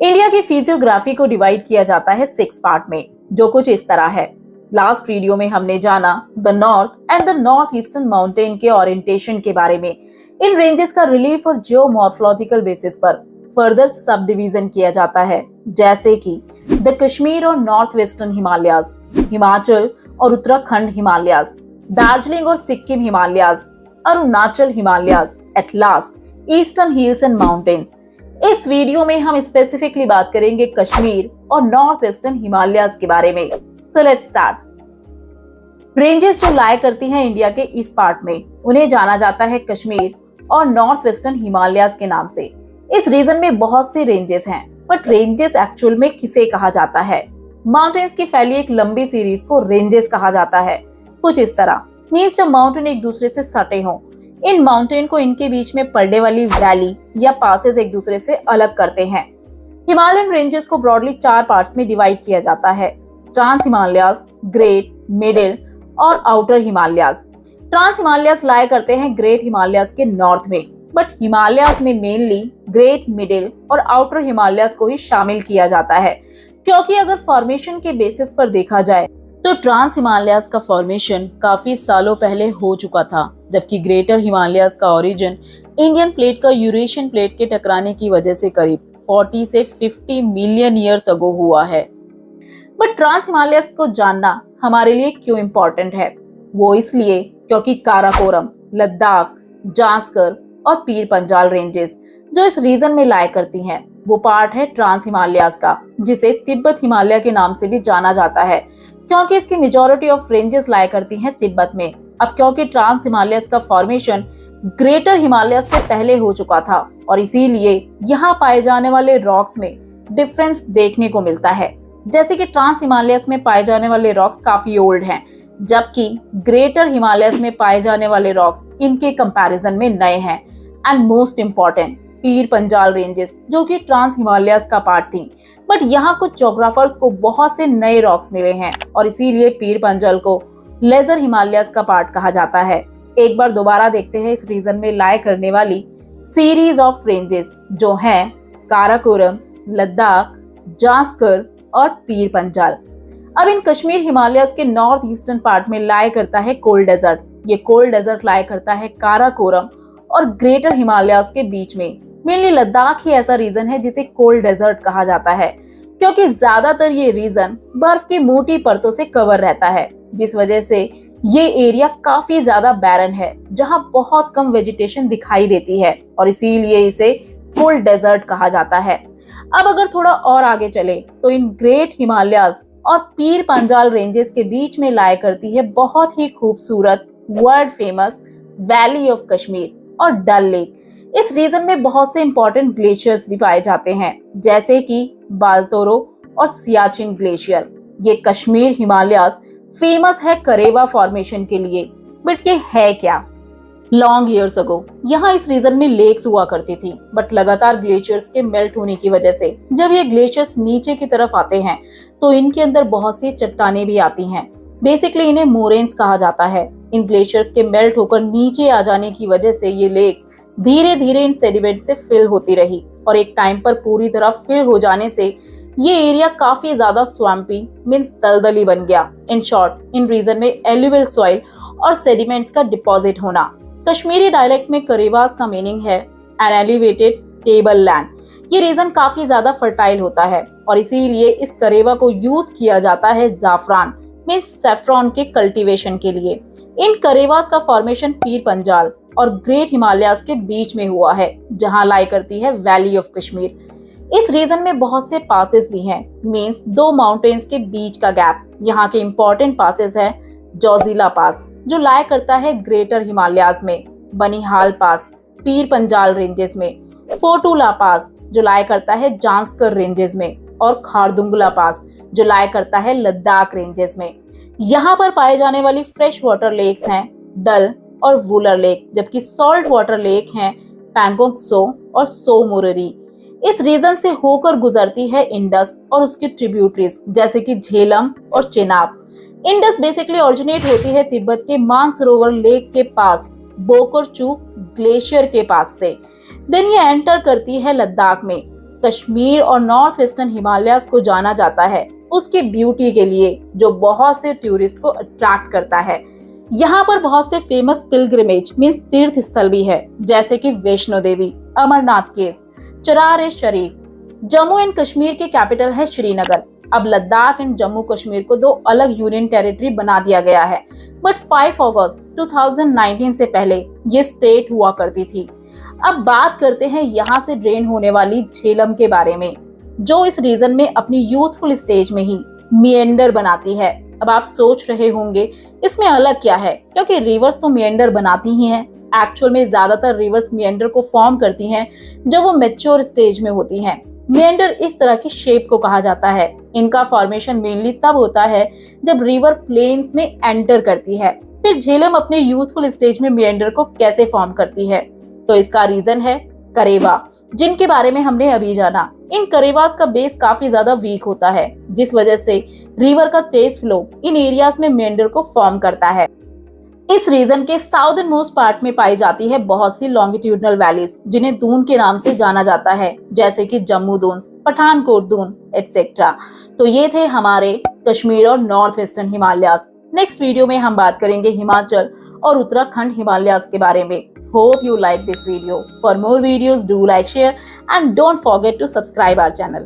India की physiography को divide किया जाता है 6 पार्ट में, जो कुछ इस तरह है। लास्ट वीडियो में हमने जाना the north and the north eastern mountain के ओरिएंटेशन के बारे में। इन रेंजेस का रिलीफ और जियोमॉर्फोलॉजिकल बेसिस पर फर्दर सब डिवीजन किया जाता है, जैसे कि द कश्मीर और नॉर्थ वेस्टर्न हिमालयाज, हिमाचल और उत्तराखंड हिमालयाज, दार्जिलिंग और Sikkim Himalayas, Arunachal Himalayas, at last eastern hills and mountains. इस वीडियो में हम स्पेसिफिकली बात करेंगे कश्मीर और नॉर्थ वेस्टर्न हिमालयाज के बारे में। So let's start. रेंजेस जो लाया करती हैं इंडिया के इस पार्ट में, उन्हें जाना जाता है कश्मीर और नॉर्थ वेस्टर्न हिमालयाज के नाम से। इस रीजन में बहुत से रेंजेस हैं, बट रेंजेस एक्चुअल में किसे कहा जाता है? माउंटेन्स की फैली एक लंबी सीरीज को रेंजेस कहा जाता है। कुछ इस तरह मींस जब माउंटेन एक दूसरे से सटे हों, इन माउंटेन को इनके बीच में पड़ने वाली वैली या पासेस एक दूसरे से अलग करते हैं। हिमालयन रेंजेस को ब्रॉडली 4 पार्ट्स में डिवाइड किया जाता है: ट्रांस हिमालयाज, ग्रेट, मिडिल और आउटर हिमालयाज। ट्रांस हिमालयाज लाया करते हैं ग्रेट हिमालयाज के नॉर्थ में, बट हिमालयाज में मेनली ग्रेट, मिडिल और आउटर हिमालयाज को ही शामिल किया जाता है, क्योंकि अगर फॉर्मेशन के बेसिस पर देखा जाए तो ट्रांस हिमालयाज का फॉर्मेशन काफी सालों पहले हो चुका था, जबकि ग्रेटर हिमालयाज का ओरिजिन इंडियन प्लेट का यूरेशियन प्लेट के टकराने की वजह से करीब 40 से 50 मिलियन ईयर्स अगो हुआ है। बट ट्रांस हिमालयाज को जानना हमारे लिए क्यों इम्पोर्टेंट है? वो इसलिए क्योंकि काराकोरम, लद्दाख, जांस्कर और पीर पंजाल रेंजेस जो इस रीजन में लाया करती हैं, वो पार्ट है ट्रांस हिमालयाज का, जिसे तिब्बत हिमालय के नाम से भी जाना जाता है, क्योंकि इसकी मेजॉरिटी ऑफ रेंजेस लाया करती हैं तिब्बत में। अब क्योंकि ट्रांस हिमालयाज का फॉर्मेशन ग्रेटर हिमालयाज से पहले हो चुका था और इसीलिए यहाँ पाए जाने वाले रॉक्स में डिफरेंस देखने को मिलता है। जैसे कि ट्रांस हिमालयाज में पाए जाने वाले रॉक्स काफी ओल्ड हैं, जबकि ग्रेटर हिमालयाज में पाए जाने वाले रॉक्स इनके कंपैरिजन में नए हैं। And most important, Pir Panjal ranges जो कि ट्रांस हिमालयाज का पार्ट थी, बट यहाँ कुछ जोग्राफर्स को बहुत से नए रॉक्स मिले हैं और इसीलिए पीर पंजाल को लेजर हिमालयाज का पार्ट कहा जाता है। एक बार दोबारा देखते हैं इस रीजन में लाए करने वाली सीरीज ऑफ रेंजेस जो हैं काराकोरम, लद्दाख, जांस्कर और पीर पंजाल। अब इन कश्मीर हिमालयाज के नॉर्थ ईस्टर्न पार्ट में लाया करता है कोल्ड डेजर्ट। ये कोल्ड डेजर्ट लाया करता है काराकोरम और ग्रेटर हिमालयाज के बीच में। मेनली लद्दाख ही ऐसा रीजन है जिसे कोल्ड डेजर्ट कहा जाता है, क्योंकि ज्यादातर ये रीजन बर्फ की मोटी परतों से कवर रहता है, जिस वजह से ये एरिया काफी ज्यादा बैरन है, जहां बहुत कम वेजिटेशन दिखाई देती है और इसीलिए इसे कोल्ड डेजर्ट कहा जाता है। अब अगर थोड़ा और आगे चले तो इन ग्रेट हिमालयाज और पीर पंजाल रेंजेस के बीच में लाया करती है बहुत ही खूबसूरत world famous valley of Kashmir और डल लेक। इस रीजन में बहुत से इंपॉर्टेंट ग्लेशियर्स भी पाए जाते हैं, जैसे कि बालतोरो और सियाचिन ग्लेशियर। ये कश्मीर हिमालयाज फेमस है करेवा फॉर्मेशन के लिए, बट ये है क्या? लॉन्ग ईयर्स अगो यहाँ इस रीजन में लेक्स हुआ करती थी, बट लगातार ग्लेशियर्स के मेल्ट होने की वजह से जब ये ग्लेशियर्स नीचे की तरफ आते हैं तो इनके अंदर बहुत सी चट्टानें भी आती हैं। बेसिकली इन्हें मोरेन्स कहा जाता है। इन ग्लेशियर्स के मेल्ट होकर नीचे आ जाने की वजह से ये लेक्स धीरे धीरे इन सेडिमेंट से फिल होती रही और एक टाइम पर पूरी तरह फिल हो जाने से ये एरिया काफी ज्यादा स्वैम्पी मींस दलदली बन गया। इन शॉर्ट, इन रीजन में एल्यूवियल सॉइल और सेडिमेंट्स का डिपॉजिट होना। कश्मीरी डायलेक्ट में करेवास का मीनिंग है एन एलिवेटेड टेबल लैंड। ये रीजन काफी ज्यादा फर्टाइल होता है और इसीलिए इस करेवा को यूज किया जाता है जाफरान मींस सेफ्रॉन के कल्टीवेशन के लिए। इन करेवास का फॉर्मेशन पीर पंजाल और ग्रेट हिमालयाज के बीच में हुआ है, जहां लाई करती है वैली ऑफ कश्मीर। इस रीजन में बहुत से पासेस भी हैं, मींस 2 माउंटेन्स के बीच का गैप। यहाँ के इंपॉर्टेंट पासेस है जोजिला पास जो लाया करता है ग्रेटर हिमालयाज में, बनिहाल पास पीर पंजाल रेंजेस में, फोटूला पास जो लाया करता है जांस्कर रेंजेस में और खारदुंगला पास जो लाया करता है लद्दाख रेंजेस में। यहाँ पर पाए जाने वाली फ्रेश वाटर लेक्स हैं डल और वुलर लेक, जबकि सॉल्ट वाटर लेक हैं पैंगोंग सो और सो मोररी। इस रीजन से होकर गुजरती है इंडस और उसकी ट्रिब्यूटरीज जैसे कि झेलम और चेनाब। इंडस बेसिकली ओरिजिनेट होती है तिब्बत के मानसरोवर लेक के पास बोकरचू ग्लेशियर के पास से। देन ये एंटर करती है लद्दाख में कश्मीर और नॉर्थ वेस्टर्न हिमालयाज को जाना जाता है उसकी ब्यूटी के लिए, जो बहुत से टूरिस्ट को अट्रैक्ट करता है। यहाँ पर बहुत से फेमस पिलग्रिमेज मींस तीर्थ स्थल भी है, जैसे कि वैष्णो देवी, अमरनाथ केव्स, चरार-ए-शरीफ। जम्मू एंड कश्मीर की कैपिटल है श्रीनगर। अब लद्दाख एंड जम्मू कश्मीर को दो अलग यूनियन टेरिटरी बना दिया गया है, बट 5 अगस्त 2019 से पहले ये स्टेट हुआ करती थी। अब बात करते हैं यहाँ से ड्रेन होने वाली झेलम के बारे में, जो इस रीजन में अपनी यूथफुल स्टेज में ही मिएंडर बनाती है। अब आप सोच रहे होंगे इसमें अलग क्या है, क्योंकि रिवर्स तो मिएंडर बनाती ही हैं। एक्चुअल में ज्यादातर रिवर्स मिएंडर को फॉर्म करती हैं जब वो मैच्योर स्टेज में होती हैं। मिएंडर इस तरह की शेप को कहा जाता है। इनका फॉर्मेशन मेनली तब होता है जब रिवर प्लेन्स में एंटर करती है। फिर झेलम अपने यूथफुल स्टेज में मिएंडर को कैसे फॉर्म करती है, तो इसका रीजन है करेवा, जिनके बारे में हमने अभी जाना। इन करेवास का बेस काफी ज्यादा वीक होता है, जिस वजह से रिवर का तेज फ्लो इन एरियाज में मेंढर को फॉर्म करता है। इस रीजन के साउदर्न मोस्ट पार्ट में पाई जाती है बहुत सी लॉन्गिट्यूडनल वैलीज, जिन्हें दून के नाम से जाना जाता है, जैसे कि जम्मू दून, पठानकोट दून एक्सेट्रा। तो ये थे हमारे कश्मीर और north western Himalayas. Next video में हम बात करेंगे हिमाचल और उत्तराखंड हिमालयाज के बारे में। Hope you like this video. For more videos, do like, share and don't forget to subscribe our channel.